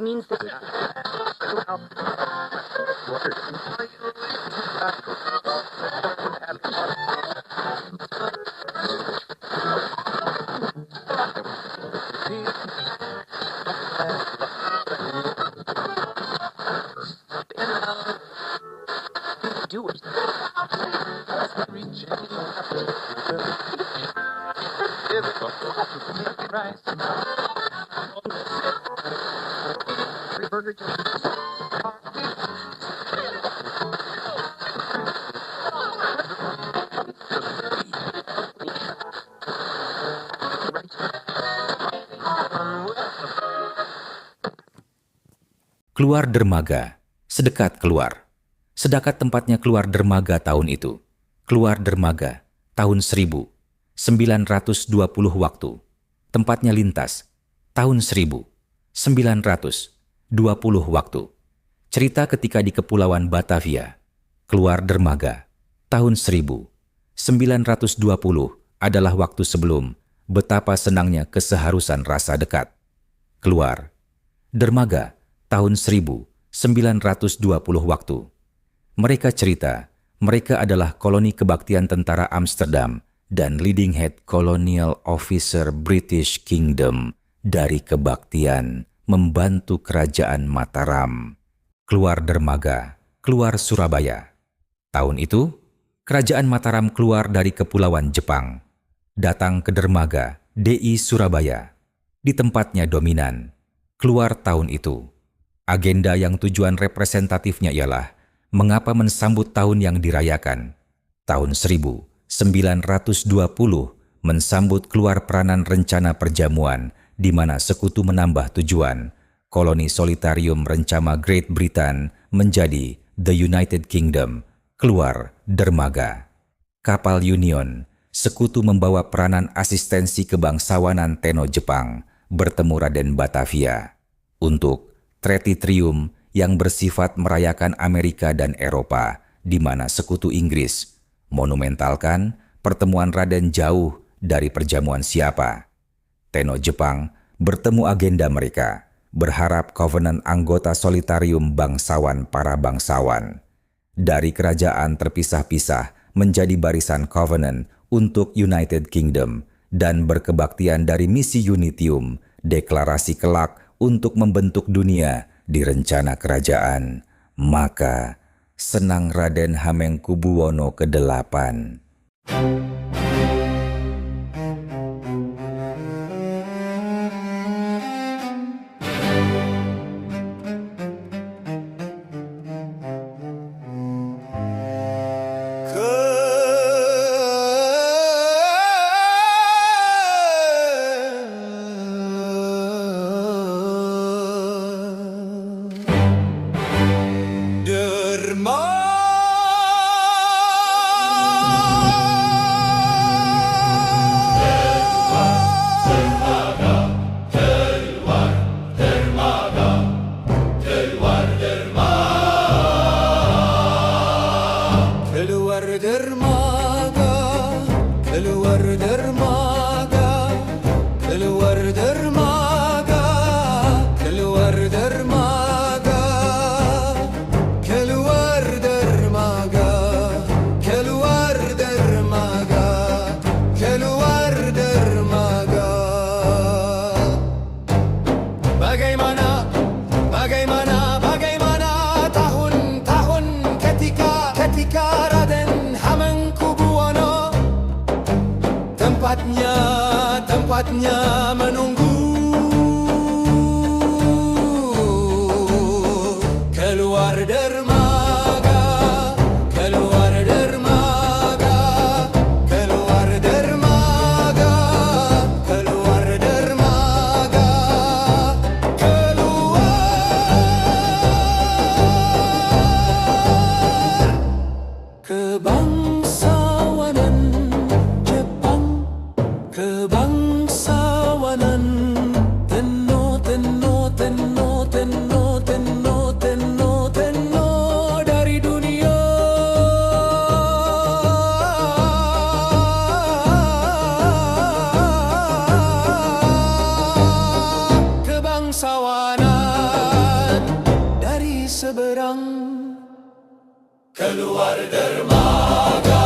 Means that do it. Keluar dermaga, sedekat keluar. Sedekat tempatnya keluar dermaga tahun itu. Keluar dermaga, tahun 1920 waktu. Tempatnya lintas, tahun 1920 waktu. Cerita ketika di Kepulauan Batavia. Keluar dermaga, tahun 1920 adalah waktu sebelum betapa senangnya keseharusan rasa dekat. Keluar dermaga, tahun 1920 waktu. Mereka cerita, mereka adalah koloni kebaktian tentara Amsterdam dan leading head colonial officer British Kingdom dari kebaktian membantu kerajaan Mataram. Keluar dermaga, keluar Surabaya. Tahun itu, kerajaan Mataram keluar dari Kepulauan Jepang, datang ke dermaga DI Surabaya. Di tempatnya dominan, keluar tahun itu. Agenda yang tujuan representatifnya ialah mengapa mensambut tahun yang dirayakan. Tahun 1920 mensambut keluar peranan rencana perjamuan di mana sekutu menambah tujuan. Koloni solitarium rencana Great Britain menjadi The United Kingdom. Keluar dermaga. Kapal Union, sekutu membawa peranan asistensi kebangsawanan Tenno Jepang bertemu Raden Batavia untuk Treaty Triumph yang bersifat merayakan Amerika dan Eropa, di mana sekutu Inggris monumentalkan pertemuan Raden jauh dari perjamuan siapa. Tenno Jepang bertemu agenda mereka, berharap Covenant anggota solitarium bangsawan para bangsawan. Dari kerajaan terpisah-pisah menjadi barisan Covenant untuk United Kingdom dan berkebaktian dari misi Unitium, deklarasi kelak untuk membentuk dunia di rencana kerajaan. Maka senang Raden Hamengkubuwono ke-8. Tempatnya menunggu. Keluar dermaga, keluar dermaga, keluar dermaga, keluar dermaga, keluar. Kebangsawanan Jepang, kebangsawanan keluar dermaga,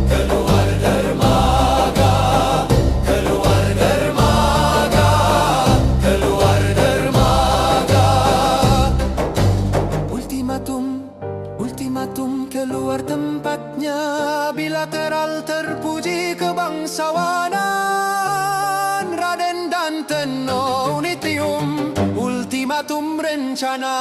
keluar dermaga, keluar dermaga, keluar dermaga. Ultimatum, ultimatum keluar tempatnya, bilateral terpuji kebangsawanan Raden dan Tenno Unitium, ultimatum rencana.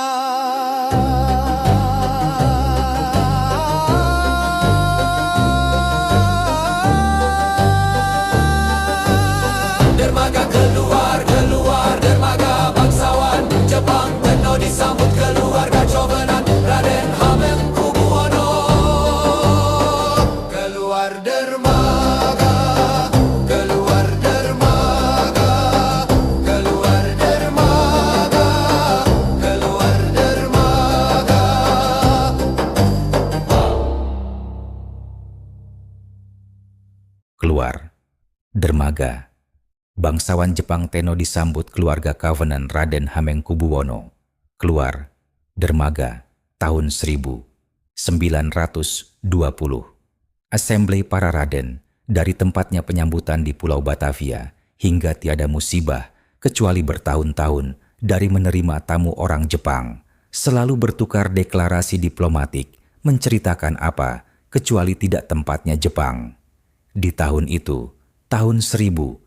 Dermaga keluar, keluar dermaga bangsawan Jepang Tenno disambut keluarga Covenant Raden Hamengkubuwono. Keluar dermaga, keluar dermaga, keluar dermaga, keluar dermaga. Keluar dermaga. Bangsawan Jepang Tenno disambut keluarga Covenant Raden Hamengkubuwono. Keluar dermaga tahun 1920. Assembly para Raden dari tempatnya penyambutan di Pulau Batavia hingga tiada musibah kecuali bertahun-tahun dari menerima tamu orang Jepang, selalu bertukar deklarasi diplomatik menceritakan apa kecuali tidak tempatnya Jepang. Di tahun itu, tahun 1920,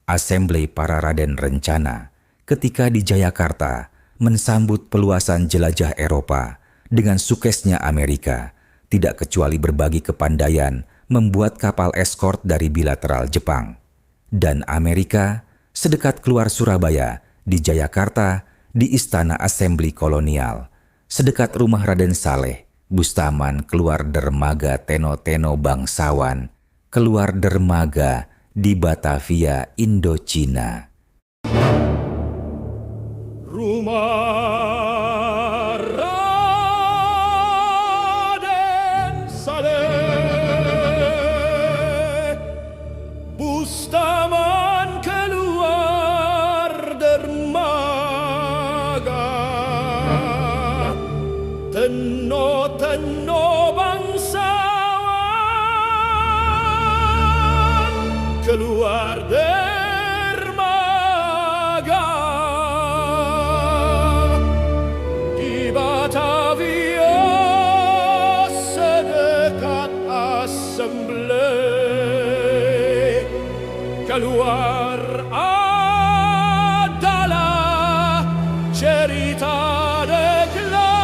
Assembly para Raden rencana ketika di Jayakarta mensambut peluasan jelajah Eropa dengan suksesnya Amerika, tidak kecuali berbagi kepandaian membuat kapal eskort dari bilateral Jepang. Dan Amerika sedekat keluar Surabaya, di Jayakarta, di Istana Assembly Kolonial, sedekat rumah Raden Saleh, Bustaman keluar dermaga Tenno-Tenno bangsawan, keluar dermaga di Batavia, Indochina. Rumah Raden Saleh, Bustaman keluar dermaga, Tenno-Tenno bangsawan keluar dermaga di Batavia sedekat Assembly. Keluar adalah cerita deklarasi.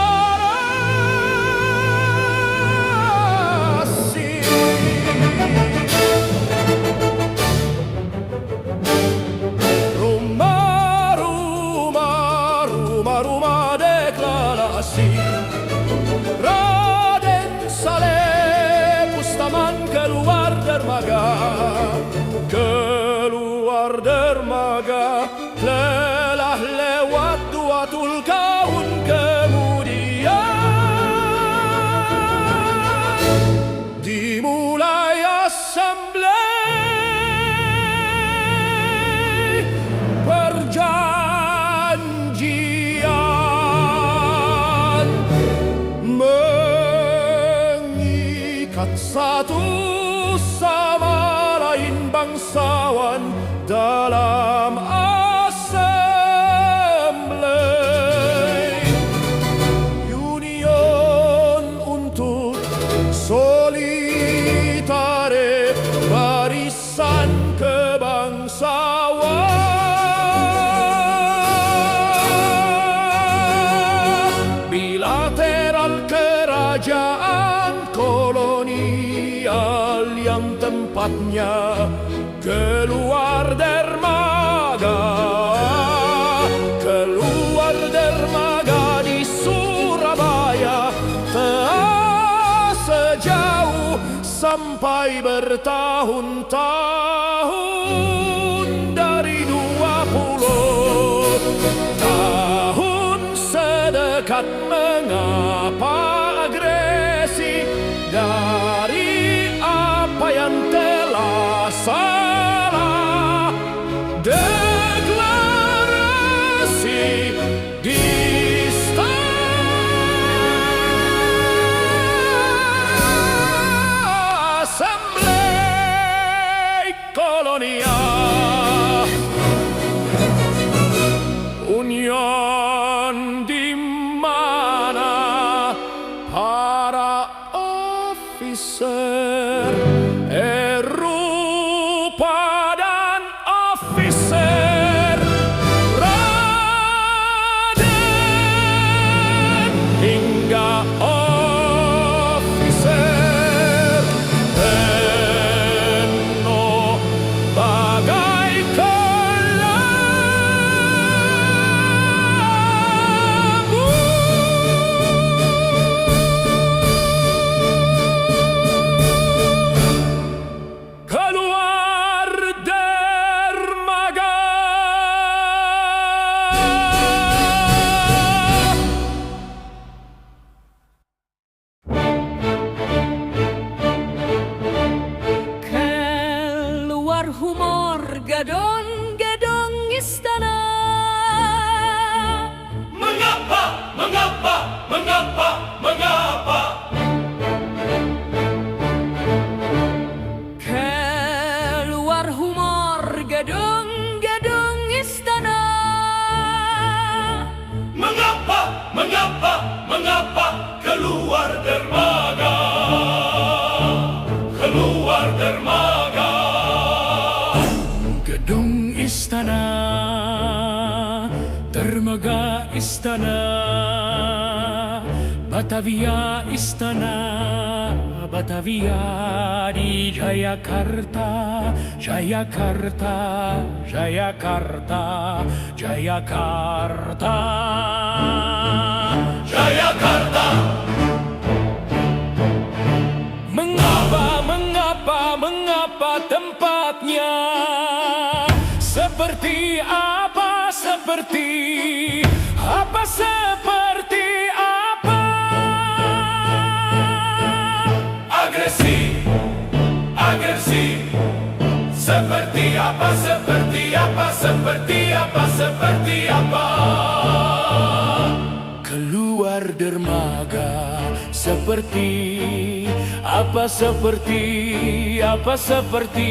Rumah deklarasi. Raden Saleh Bustaman keluar dermaga, keluar dermaga. Telah lewat 20 tahun kemudian dimulai Assembly. Perjanjian mengikat satu sama lain bangsawan dalam Assembly. Union untuk solitare barisan kebangsawan. Bilateral kerajaan kolonial yang tempatnya keluar dermaga, keluar dermaga di Surabaya, telah sejauh sampai bertahun-tahun dari 20 tahun sedekat. Mengapa agresi dari apa yang telah salah? Deklarasi di Istana Keluar humor gedung-gedung istana. Mengapa keluar dermaga? Keluar dermaga. Gedung istana, dermaga istana, Batavia istana, Batavia di Jayakarta, Jayakarta, Jayakarta, Jayakarta, Jayakarta. Mengapa tempatnya seperti apa, seperti apa, seperti apa? Agresi, agresi. Seperti apa, seperti apa, seperti apa, seperti apa? Keluar dermaga seperti apa, seperti apa, seperti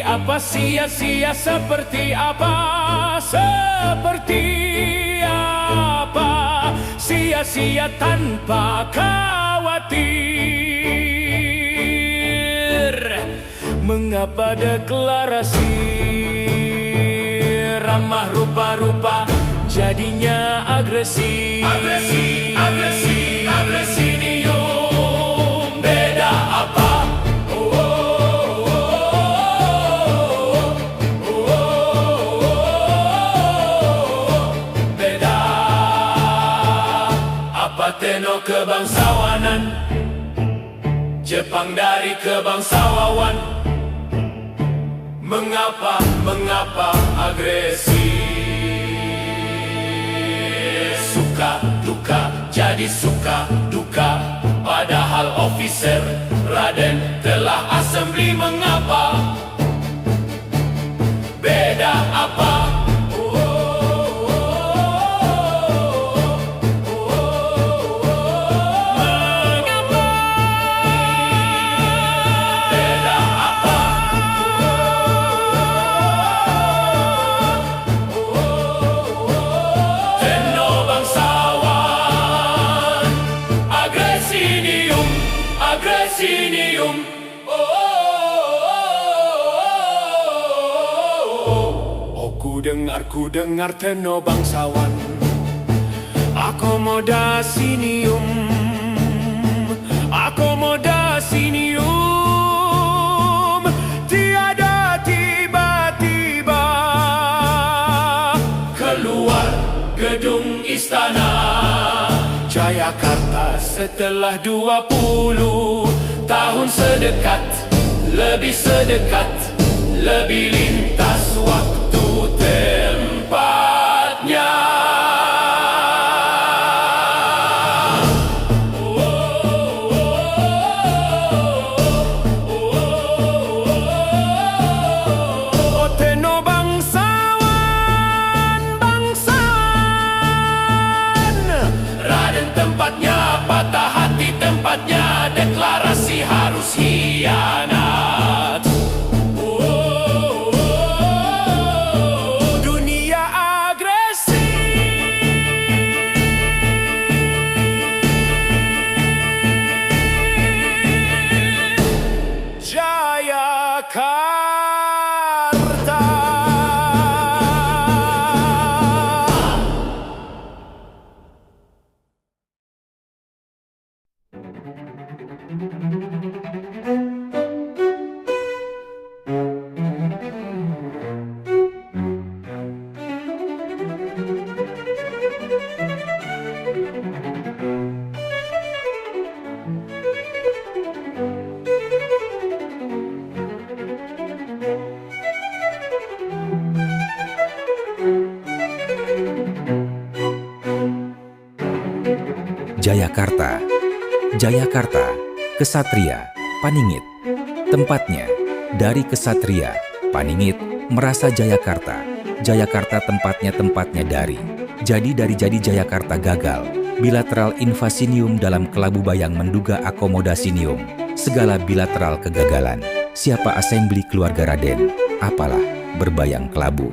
apa, sia-sia seperti apa, seperti apa, sia-sia tanpa khawatir. Mengapa deklarasi ramah rupa-rupa jadinya agresi? Agresi, agresi, agresinium. Beda apa? Beda apa? Teno kebangsawanan, Jepang dari kebangsawawan. Mengapa agresi? Suka duka jadi suka duka, padahal officer Raden telah assembly. Mengapa? Beda apa? Agresinium. Oh, ku dengar teno bangsawan. Akomodasinium, akomodasinium. Tiada tiba-tiba keluar gedung istana Jayakarta setelah 20 tahun sedekat, lebih sedekat, lebih lintas waktu tempatnya. Teno bangsawan, Raden tempatnya, patah hati tempatnya, deklarasi harus hianat. Dunia agresi. Jayakarta. Jayakarta, Jayakarta, kesatria, paningit. Tempatnya, dari kesatria, paningit, merasa Jayakarta. Jayakarta tempatnya dari. Jadi Jayakarta gagal. Bilateral invasinium dalam kelabu bayang menduga akomodasinium. Segala bilateral kegagalan. Siapa asembli keluarga Raden? Apalah berbayang kelabu.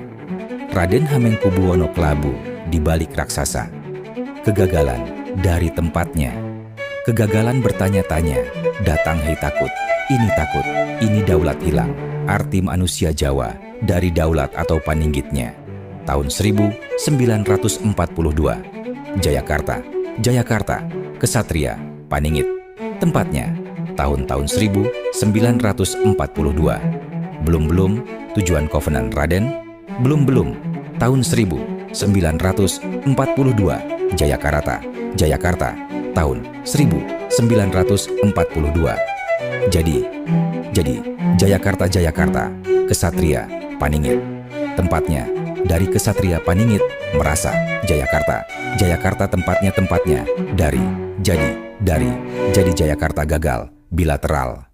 Raden Hamengkubuwono kelabu di balik raksasa. Kegagalan dari tempatnya. Kegagalan bertanya-tanya. Datang hei takut. Ini daulat hilang. Arti manusia Jawa dari daulat atau paninggitnya. Tahun 1942. Jayakarta, Kesatria, Paningit. Tempatnya, tahun-tahun 1942. Belum tujuan Kovenan Raden. Belum, tahun 1942. Jayakarta, tahun 1942. Jadi, Jayakarta, Kesatria, Paningit. Tempatnya, dari Kesatria Paningit merasa Jayakarta tempatnya dari Jayakarta gagal bilateral.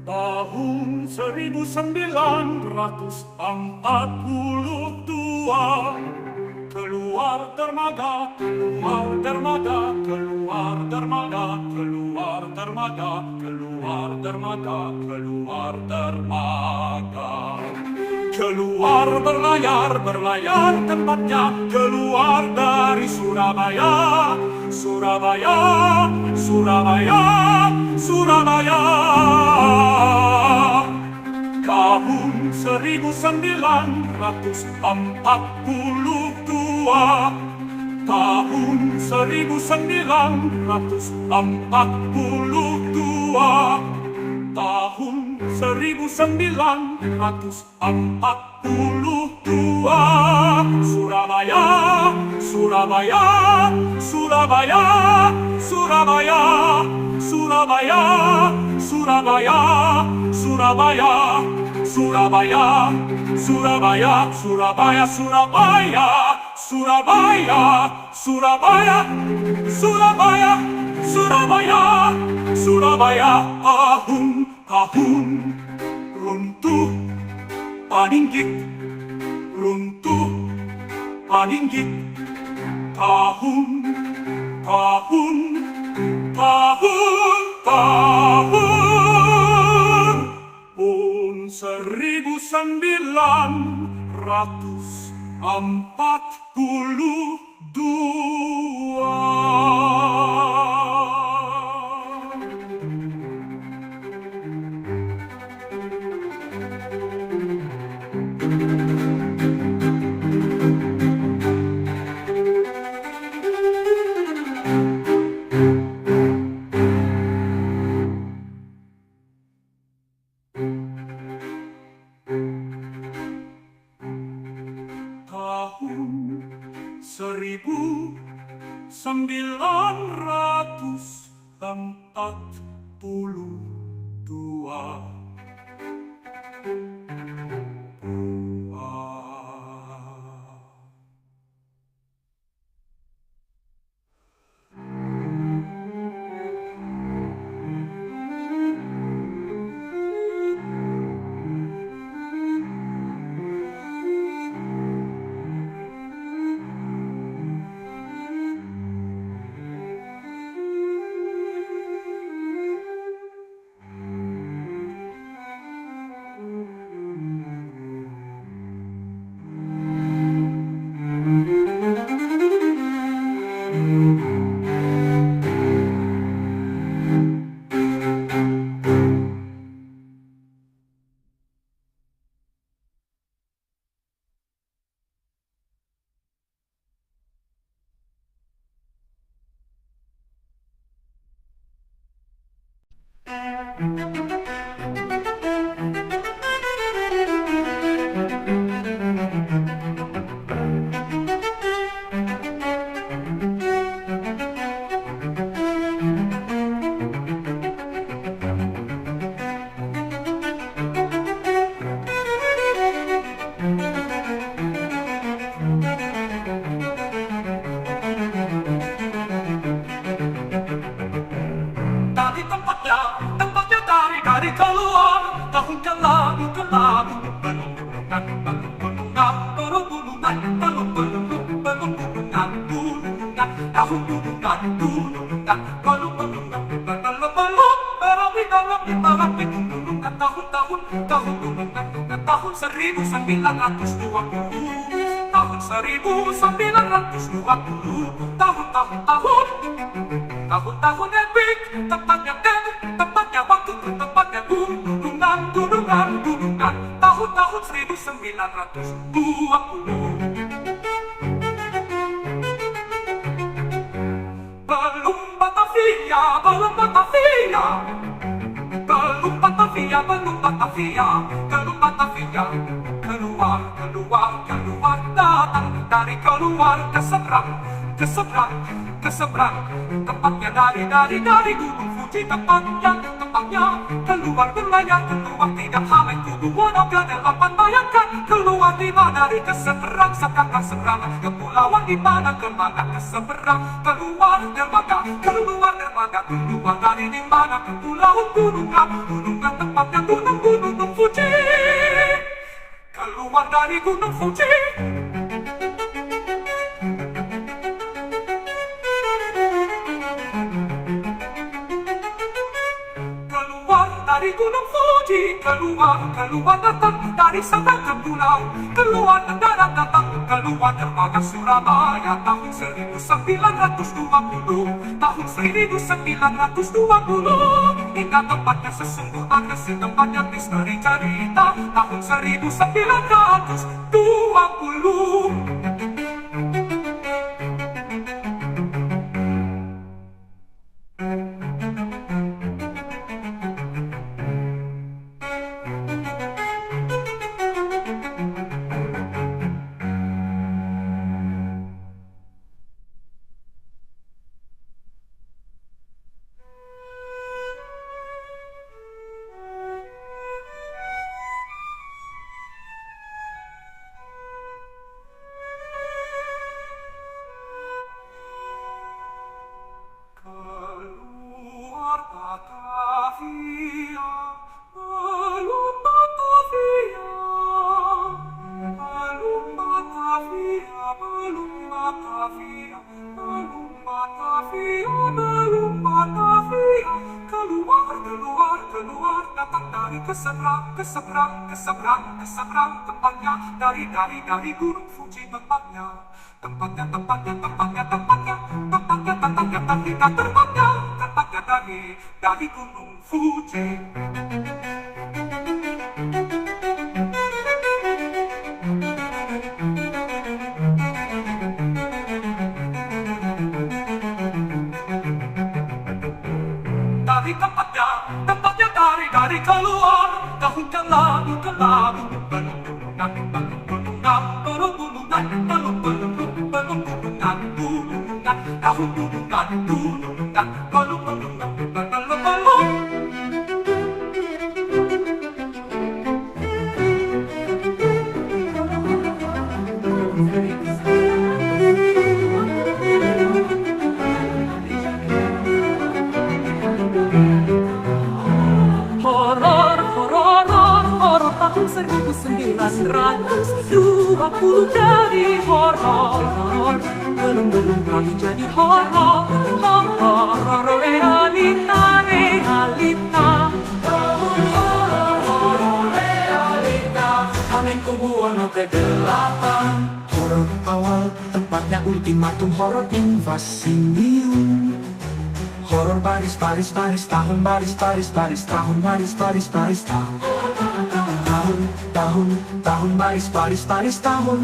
Tahun 1942 keluar dermaga, keluar berlayar tempatnya, keluar dari Surabaya. Tahun 1942. Tahun 1942. Tahun 1942. Surabaya. Tahun runtuh Paningit. Tahun 1942. Tahun 1942. tahun ke-lalu belum-belungan, belum-belungan, belum-belungan, belum-belungan, belum-belungan, bulungan, tahun bulungan, bulungan, belum-belungan, belum-belungan, tahun bulungan, tahun 1920, tahun 1920, tahun epic, tempatnya waktu, tempatnya gunungan, tahun 1920. Belum Batavia, belum Batavia, belum Batavia, belum Batavia, belum Batavia. Keluar, datang dari keluar ke seberang, tempatnya dari Gunung Fuji, tempatnya keluar berlayar, keluar tidak hamil, kudu Wonoga delapan, bayangkan keluar di mana dari ke seberang, sekarang seberang kepulauan di mana kemana ke seberang, keluar dermaga, keluar dari di mana kepulauan gunungan, tempatnya gunung Fuji, keluar dari Gunung Fuji. Dari Gunung Fuji, keluar datang dari sampai ke pulau, keluar darat datang, keluar dermaga Surabaya, tahun 1920, tahun 1920, hingga tempatnya sesungguhnya tempatnya misteri cerita, tahun 1920. Keluar datang dari ke seberang, tempatnya dari Gunung Fuji, tempatnya dari Gunung Fuji. Dari tempatnya dari keluar, tahun ke-lalu, belum-belungan, tahun bulungan, belum-belungan, Horor tahun 1920 dari horor belum kami jadi horor realita Flamenco Buono ke-8. Horor awal, tempatnya ultimatum horor invasium. Horor baris tahun tahun baris tahun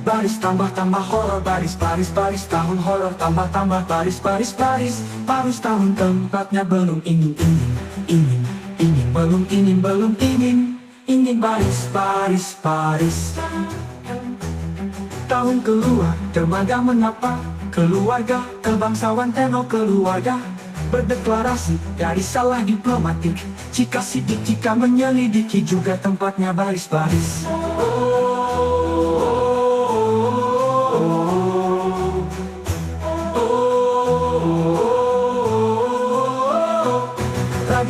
baris tambah horor baris tahun horor tambah baris tahun tempatnya belum ingin baris tahun keluar dermaga menapa keluarga kebangsawan tenor keluarga berdeklarasi dari salah diplomatik jika sidik jika menyelidiki juga tempatnya baris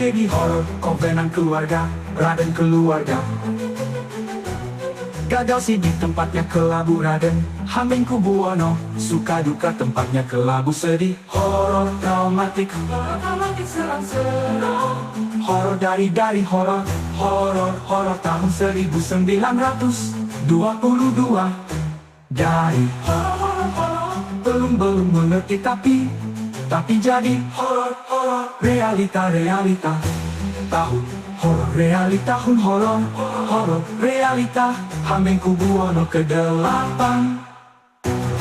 tragedi horor, Covenant keluarga, Raden keluarga. Gagal sih di tempatnya kelabu Raden, Hamengku Buwono, suka duka tempatnya kelabu sedih. Horor traumatik, horor dari horor tahun 1922. Dari belum mengerti tapi jadi horor realita tahun horor realita Hamengku Buwono ke-8.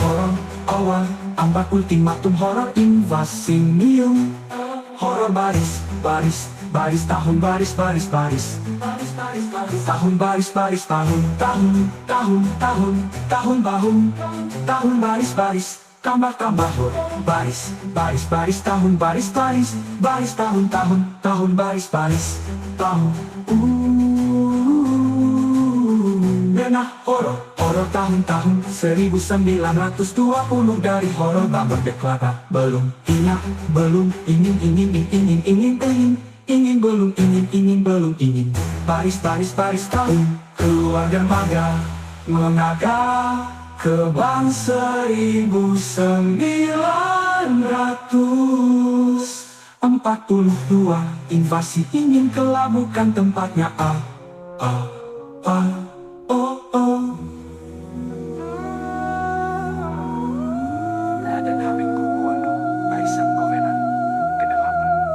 Horor awal ambak ultimatum horor invasinium. Horor baris tahun baris tahun tambah baris tahun Denah horor tahun 1920 dari horor tak berdeklara. Belum ingin baris tahun keluar dermaga mengaga kebang 1942. Invasi ingin kelabukan tempatnya Raden Hamengku Buwono, barisan Covenant ke-8.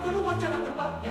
keluar jalan tempatnya.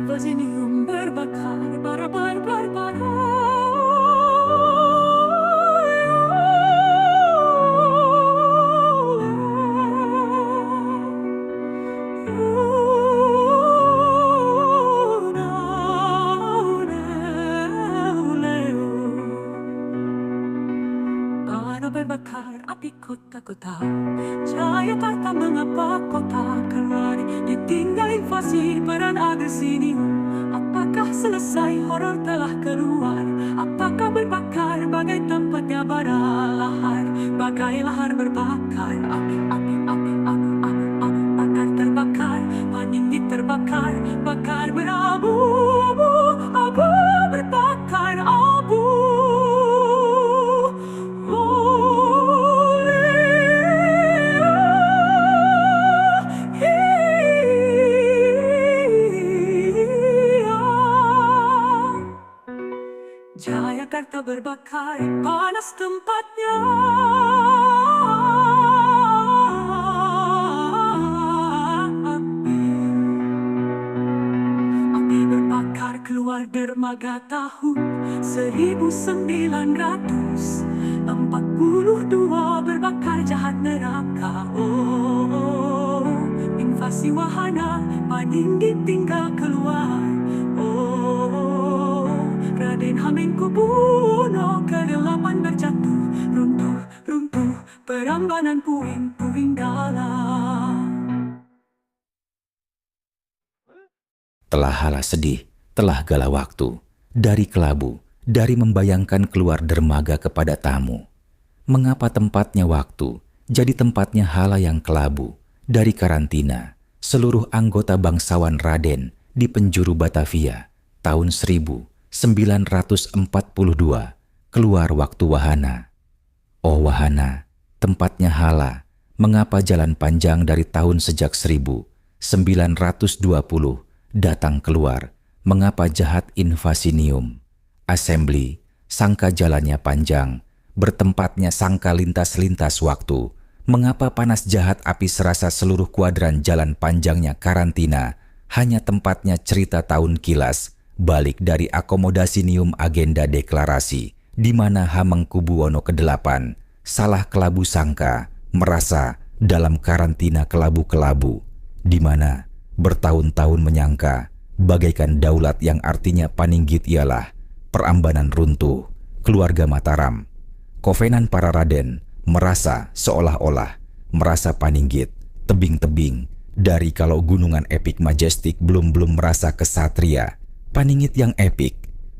Invasinium berbakar, berbakar api kota-kota. Jayakarta mengapa kota kelari ditinggal invasi perang agresium. Apakah selesai horor telah keluar? Apakah berbakar bagai tempatnya bara lahar? Bagai lahar berbakar, api bakar terbakar, paninggi terbakar, bakar berabu, abu berbakar abu. Jayakarta berbakar, panas tempatnya. Api berbakar keluar dermaga tahun 1942. Berbakar jahat neraka. Oh, invasi wahana, paninggi tinggal keluar. Raden Hamengkubuwono ke-8 berjatuh, runtuh, perambanan puing dalam. Telah halah sedih, telah gala waktu, dari kelabu, dari membayangkan keluar dermaga kepada tamu. Mengapa tempatnya waktu, jadi tempatnya hala yang kelabu, dari karantina, seluruh anggota bangsawan Raden di penjuru Batavia, tahun 1942, keluar waktu wahana. Oh wahana, tempatnya hala, mengapa jalan panjang dari tahun sejak 1920 datang keluar, mengapa jahat invasinium. Assembly, sangka jalannya panjang, bertempatnya sangka lintas-lintas waktu, mengapa panas jahat api serasa seluruh kuadran jalan panjangnya karantina, hanya tempatnya cerita tahun kilas, balik dari akomodasinium agenda deklarasi, di mana Hamengkubuwono ke-8 salah kelabu sangka, merasa dalam karantina kelabu-kelabu, di mana bertahun-tahun menyangka bagaikan daulat yang artinya paninggit ialah perambanan runtuh, keluarga Mataram. Kovenan para Raden merasa seolah-olah merasa paninggit, tebing-tebing, dari kalau gunungan epik majestik belum merasa kesatria. Paninggit yang epik,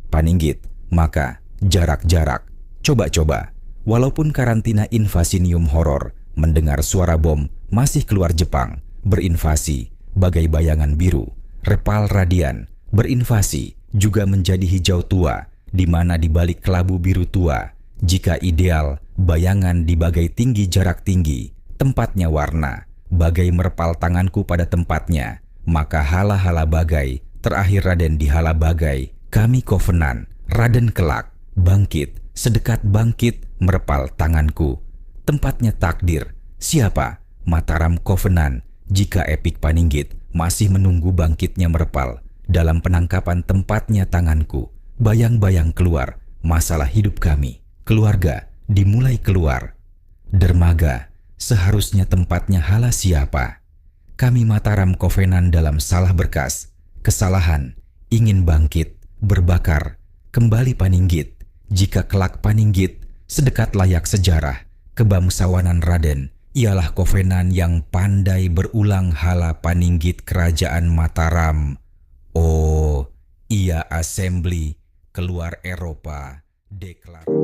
paninggit, maka jarak-jarak, coba-coba. Walaupun karantina invasinium horor, mendengar suara bom masih keluar Jepang, berinvasi, bagai bayangan biru, repal radian, berinvasi, juga menjadi hijau tua, di mana di balik kelabu biru tua, jika ideal, bayangan di bagai tinggi jarak tinggi, tempatnya warna, bagai merpal tanganku pada tempatnya, maka hala-hala bagai, terakhir Raden di hala bagai, kami kovenan, Raden kelak, bangkit, sedekat bangkit merepal tanganku. Tempatnya takdir, siapa? Mataram Covenant, jika Epik Paninggit masih menunggu bangkitnya merepal. Dalam penangkapan tempatnya tanganku, bayang-bayang keluar masalah hidup kami. Keluarga dimulai keluar. Dermaga, seharusnya tempatnya hala siapa? Kami Mataram Covenant dalam salah berkas, kesalahan, ingin bangkit, berbakar, kembali Paninggit. Jika kelak Paninggit, sedekat layak sejarah, kebangsawanan Raden, ialah Covenant yang pandai berulang hala Paninggit kerajaan Mataram. Oh, ia assembly keluar Eropa, deklar.